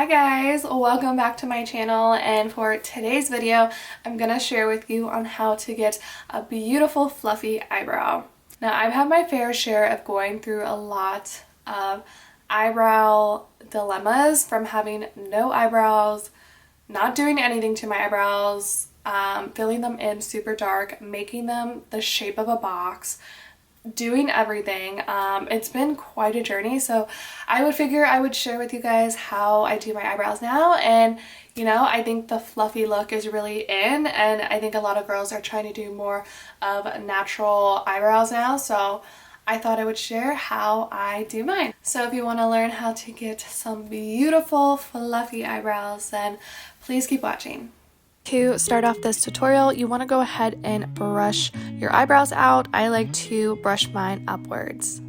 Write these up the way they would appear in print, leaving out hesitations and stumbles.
guys, welcome back to my channel, and for today's video I'm gonna share with you on how to get a beautiful fluffy eyebrow. Now, I've had my fair share of going through a lot of eyebrow dilemmas, from having no eyebrows, not doing anything to my eyebrows, filling them in super dark, making them the shape of a box, doing everything. It's been quite a journey, so I would figure I would share with you guys how I do my eyebrows now. And you know, I think the fluffy look is really in, and I think a lot of girls are trying to do more of natural eyebrows now, so I thought I would share how I do mine. So if you want to learn how to get some beautiful fluffy eyebrows, then please keep watching. To start off this tutorial, you want to go ahead and brush your eyebrows out. I like to brush mine upwards.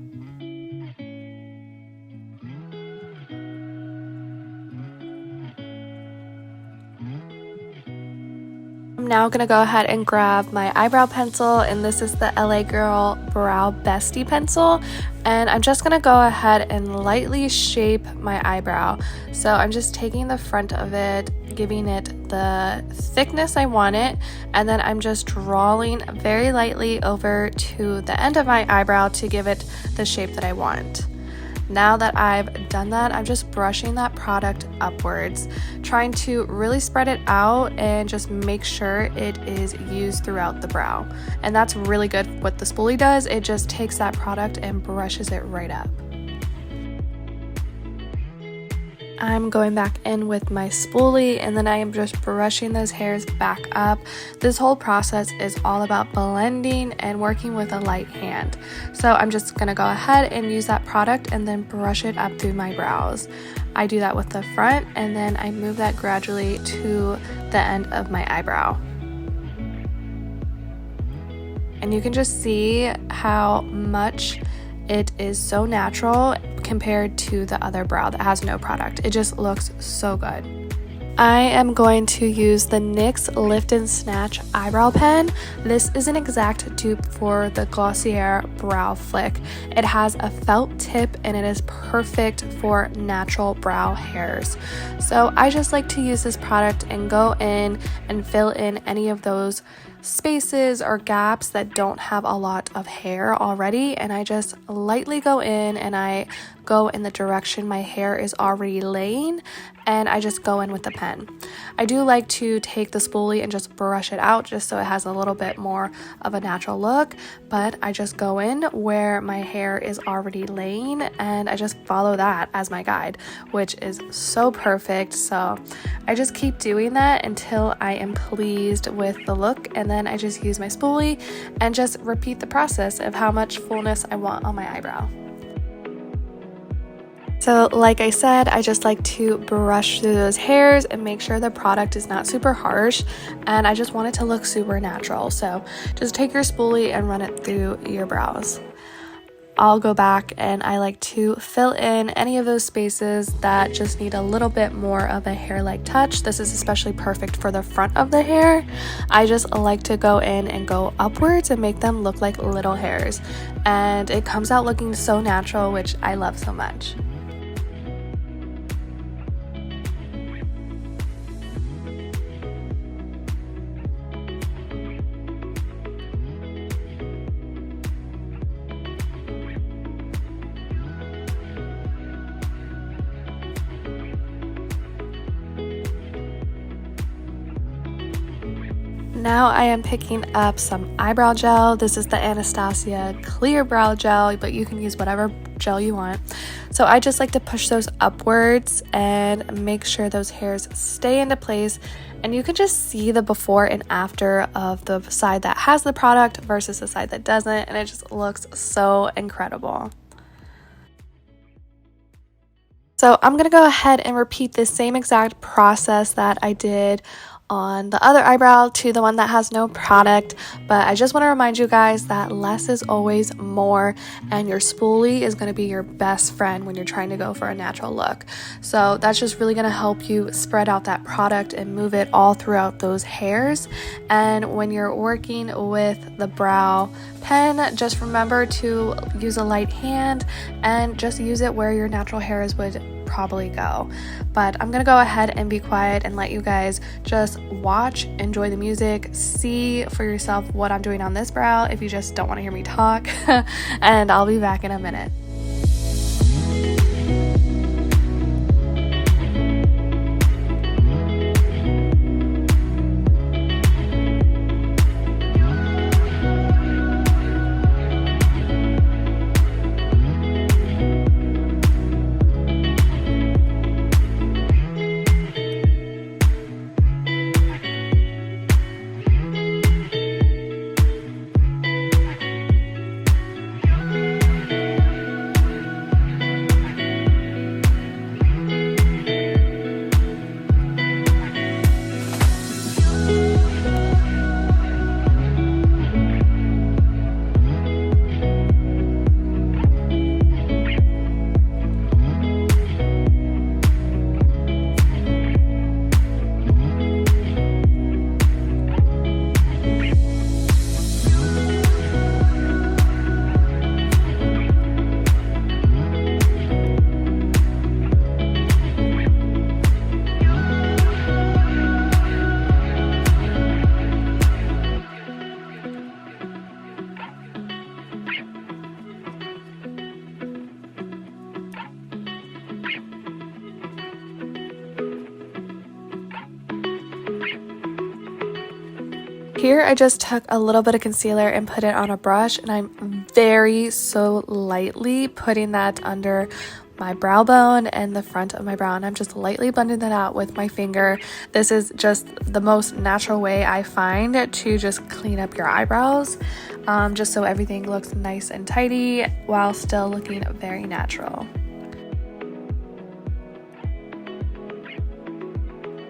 I'm now going to go ahead and grab my eyebrow pencil, and this is the LA Girl Brow Bestie pencil, and I'm just going to go ahead and lightly shape my eyebrow. So I'm just taking the front of it, giving it the thickness I want it, and then I'm just drawing very lightly over to the end of my eyebrow to give it the shape that I want. Now that I've done that, I'm just brushing that product upwards, trying to really spread it out and just make sure it is used throughout the brow. And that's really good. What the spoolie does, it just takes that product and brushes it right up. I'm going back in with my spoolie, and then I am just brushing those hairs back up. This whole process is all about blending and working with a light hand. So I'm just going to go ahead and use that product and then brush it up through my brows. I do that with the front, and then I move that gradually to the end of my eyebrow. And you can just see how much it is so natural compared to the other brow that has no product. It just looks so good. I am going to use the NYX Lift and Snatch eyebrow pen. This is an exact dupe for the Glossier Brow Flick. It has a felt tip and it is perfect for natural brow hairs. So I just like to use this product and go in and fill in any of those spaces or gaps that don't have a lot of hair already, and I just lightly go in and I go in the direction my hair is already laying, and I just go in with the pen. I do like to take the spoolie and just brush it out just so it has a little bit more of a natural look, but I just go in where my hair is already laying and I just follow that as my guide, which is so perfect. So I just keep doing that until I am pleased with the look, and then I just use my spoolie and just repeat the process of how much fullness I want on my eyebrow. So like I said, I just like to brush through those hairs and make sure the product is not super harsh, and I just want it to look super natural. So just take your spoolie and run it through your brows. I'll go back and I like to fill in any of those spaces that just need a little bit more of a hair-like touch. This is especially perfect for the front of the hair. I just like to go in and go upwards and make them look like little hairs, and it comes out looking so natural, which I love so much. Now I am picking up some eyebrow gel. This is the Anastasia Clear Brow Gel, but you can use whatever gel you want. So I just like to push those upwards and make sure those hairs stay into place. And you can just see the before and after of the side that has the product versus the side that doesn't, and it just looks so incredible. So I'm going to go ahead and repeat the same exact process that I did on the other eyebrow to the one that has no product, but I just want to remind you guys that less is always more, and your spoolie is going to be your best friend when you're trying to go for a natural look. So that's just really going to help you spread out that product and move it all throughout those hairs. And when you're working with the brow pen, just remember to use a light hand and just use it where your natural hairs would probably go. But I'm gonna go ahead and be quiet and let you guys just watch, enjoy the music, see for yourself what I'm doing on this brow if you just don't want to hear me talk. And I'll be back in a minute. Here I just took a little bit of concealer and put it on a brush, and I'm so lightly putting that under my brow bone and the front of my brow, and I'm just lightly blending that out with my finger. This is just the most natural way I find to just clean up your eyebrows, just so everything looks nice and tidy while still looking very natural.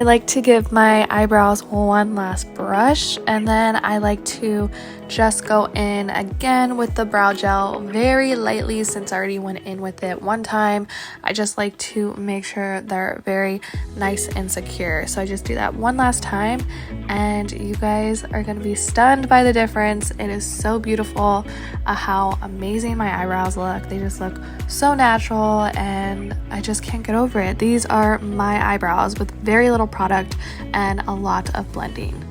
I like to give my eyebrows one last brush, and then I like to just go in again with the brow gel very lightly since I already went in with it one time. I just like to make sure they're very nice and secure. So I just do that one last time, and you guys are going to be stunned by the difference. It is so beautiful how amazing my eyebrows look. They just look so natural, and I just can't get over it. These are my eyebrows with very little product and a lot of blending.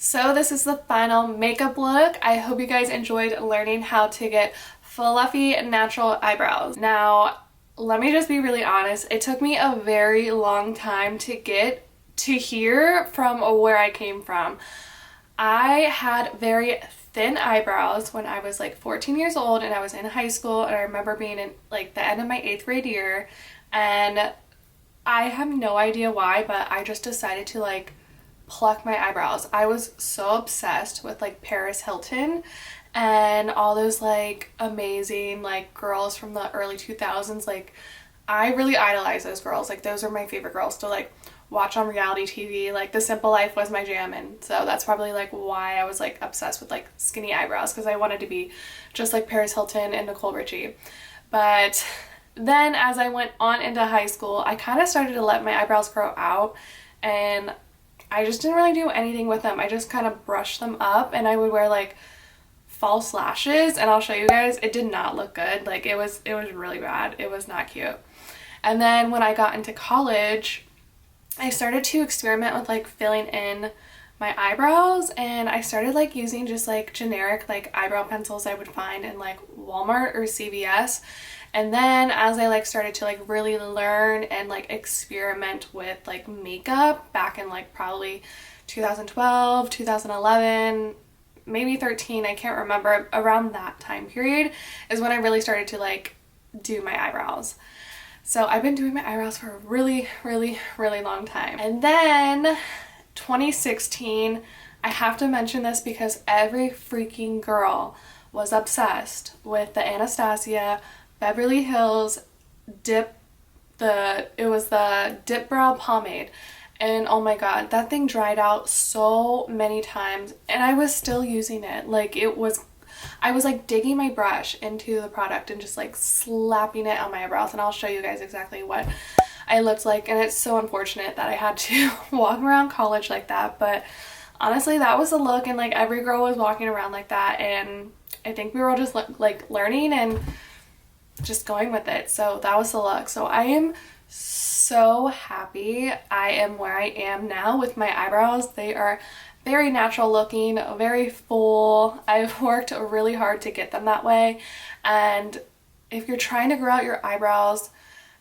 So this is the final makeup look. I hope you guys enjoyed learning how to get fluffy natural eyebrows. Now, let me just be really honest. It took me a very long time to get to here from where I came from. I had very thin eyebrows when I was like 14 years old and I was in high school, and I remember being in like the end of my 8th grade year, and I have no idea why, but I just decided to like pluck my eyebrows. I was so obsessed with like Paris Hilton and all those like amazing like girls from the early 2000s. Like I really idolize those girls. Like those are my favorite girls to like watch on reality TV. Like The Simple Life was my jam, and so that's probably like why I was like obsessed with like skinny eyebrows, because I wanted to be just like Paris Hilton and Nicole Richie. But then as I went on into high school, I kind of started to let my eyebrows grow out, and I just didn't really do anything with them. I just kind of brushed them up, and I would wear like false lashes, and I'll show you guys. It did not look good. Like it was really bad. It was not cute. And then when I got into college, I started to experiment with like filling in my eyebrows, and I started like using just like generic like eyebrow pencils I would find in like Walmart or CVS. And then as I like started to like really learn and like experiment with like makeup back in like probably 2012, 2011, maybe 13, I can't remember, around that time period is when I really started to like do my eyebrows. So I've been doing my eyebrows for a really long time. And then 2016, I have to mention this because every freaking girl was obsessed with the Anastasia Beverly Hills Dip Brow Pomade. And oh my god, that thing dried out so many times, and I was still using it. Like I was like digging my brush into the product and just like slapping it on my eyebrows, and I'll show you guys exactly what I looked like. And it's so unfortunate that I had to walk around college like that, but honestly, that was the look, and like every girl was walking around like that, and I think we were all just like learning and just going with it. So that was the look. So I am so happy I am where I am now with my eyebrows. They are very natural looking, very full. I've worked really hard to get them that way, and if you're trying to grow out your eyebrows,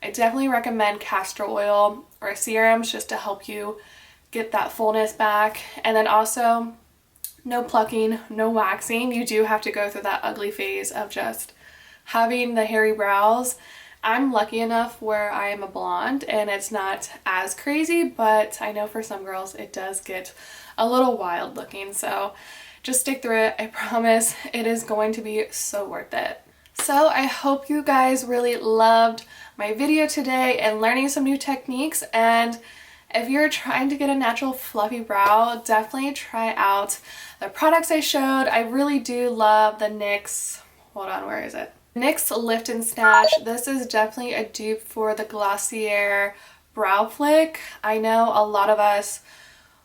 I definitely recommend castor oil or serums just to help you get that fullness back. And then also, no plucking, no waxing. You do have to go through that ugly phase of just having the hairy brows. I'm lucky enough where I am a blonde and it's not as crazy, but I know for some girls it does get a little wild looking. So just stick through it. I promise it is going to be so worth it. So I hope you guys really loved my video today and learning some new techniques. And if you're trying to get a natural fluffy brow, definitely try out the products I showed. I really do love the NYX, hold on, where is it? NYX Lift and Snatch. This is definitely a dupe for the Glossier Brow Flick. I know a lot of us,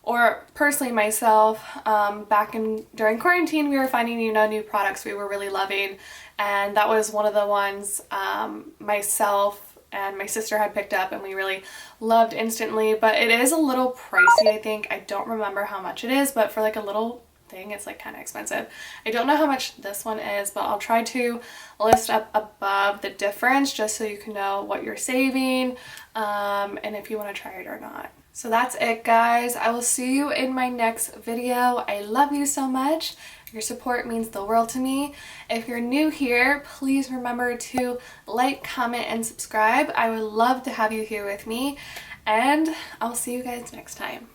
or personally myself, during quarantine, we were finding, new products we were really loving, and that was one of the ones myself and my sister had picked up and we really loved instantly. But it is a little pricey, I think. I don't remember how much it is, but for like a little thing, it's like kind of expensive. I don't know how much this one is, but I'll try to list up above the difference just so you can know what you're saving, and if you want to try it or not. So that's it, guys. I will see you in my next video. I love you so much. Your support means the world to me. If you're new here, please remember to like, comment, and subscribe. I would love to have you here with me, and I'll see you guys next time.